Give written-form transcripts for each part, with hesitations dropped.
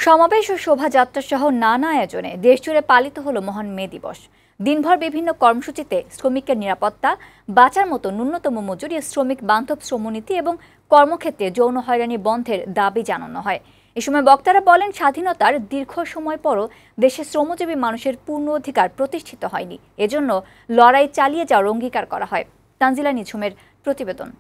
সমাবেশ ও শোভাযাত্রা সহ নানা আয়োজনে দেশজুড়ে পালিত হলো মহান মে দিবস। দিনভর বিভিন্ন কর্মসূচিতে শ্রমিকের নিরাপত্তা, বাঁচার মতো ন্যূনতম মজুরি, শ্রমিক বান্ধব শ্রমনীতি এবং কর্মক্ষেত্রে যৌন হয়রানি বন্ধের দাবি জানানো হয়। এ সময় বক্তারা বলেন, স্বাধীনতার দীর্ঘ সময় পরও দেশের শ্রমজীবী মানুষের পূর্ণ অধিকার প্রতিষ্ঠিত হয়নি। এজন্য লড়াই চালিয়ে যাওয়ার অঙ্গীকার করা হয়। তানজিলা নিঝুমের প্রতিবেদন।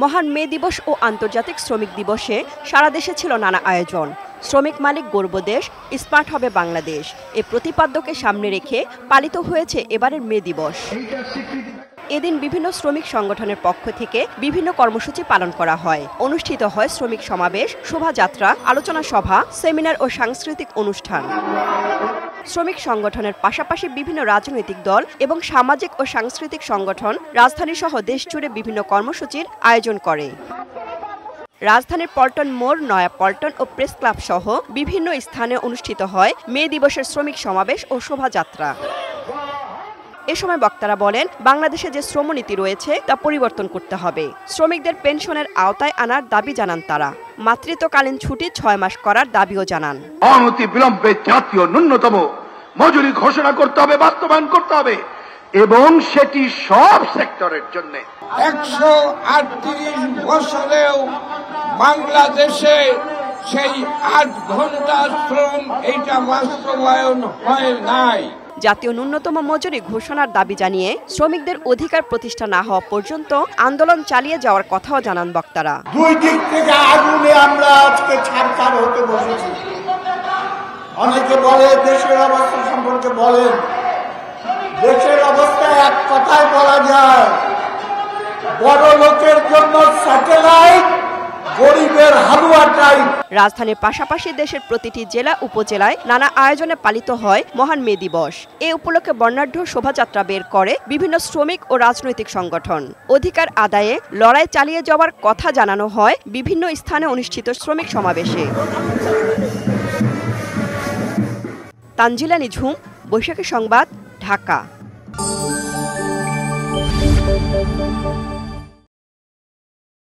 মহান মে দিবস ও আন্তর্জাতিক শ্রমিক দিবসে সারা দেশে ছিল নানা আয়োজন। শ্রমিক মালিক গর্ব দেশ, স্মার্ট হবে বাংলাদেশ এ প্রতিপাদ্যকে সামনে রেখে পালিত হয়েছে এবারের মে দিবস। এদিন বিভিন্ন শ্রমিক সংগঠনের পক্ষ থেকে বিভিন্ন কর্মসূচি পালন করা হয়। অনুষ্ঠিত হয় শ্রমিক সমাবেশ, শোভাযাত্রা, আলোচনা সভা, সেমিনার ও সাংস্কৃতিক অনুষ্ঠান। শ্রমিক সংগঠনের পাশাপাশি বিভিন্ন রাজনৈতিক দল এবং সামাজিক ও সাংস্কৃতিক সংগঠন রাজধানী সহ দেশজুড়ে বিভিন্ন কর্মসূচির আয়োজন করে। রাজধানীর পল্টন মোড়, নয়া পল্টন ও প্রেস ক্লাব সহ বিভিন্ন স্থানে অনুষ্ঠিত হয় মে দিবসের শ্রমিক সমাবেশ ও শোভাযাত্রা। এ সময় বক্তারা বলেন, বাংলাদেশে যে শ্রমনীতি রয়েছে তা পরিবর্তন করতে হবে। শ্রমিকদের পেনশনের আওতায় আনার দাবি জানান তারা। মাতৃত্বকালীন ছুটি 6 মাস করার দাবিও জানান। অনতি বিলম্বে জাতীয় ন্যূনতম মজুরি ঘোষণা করতে হবে, বাস্তবায়ন করতে হবে এবং সেটি সব সেক্টরের জন্য। 138 বছরেও বাংলাদেশে সেই 8 ঘন্টা শ্রম এটা বাস্তবায়ন হয় নাই। জাতীয় ন্যূনতম মজুরি ঘোষণার দাবি জানিয়ে শ্রমিকদের অধিকার প্রতিষ্ঠা না হওয়া পর্যন্ত আন্দোলন চালিয়ে যাওয়ার কথাও জানান বক্তারা। দুই দিক থেকে আগুনে আমরা আজকে ছাড়খাড় হতে বসেছি। অনেকে বলে দেশের অবস্থা সম্পর্কে বলেন, দেশের অবস্থা এক কথায় বলা যায়, বড় লোকের জন্য স্যাটেলাইট, গরিবের হালুয়া টাইপ। রাজধানীর পাশাপাশি দেশের প্রতিটি জেলা উপজেলায় নানা আয়োজনে পালিত হয় মহান মে দিবস। এ উপলক্ষে বর্ণাঢ্য শোভাযাত্রা বের করে বিভিন্ন শ্রমিক ও রাজনৈতিক সংগঠন। অধিকার আদায়ে লড়াই চালিয়ে যাওয়ার কথা জানানো হয় বিভিন্ন স্থানে অনুষ্ঠিত শ্রমিক সমাবেশে। তানজিলা নিঝুম, বৈশাখী সংবাদ, ঢাকা।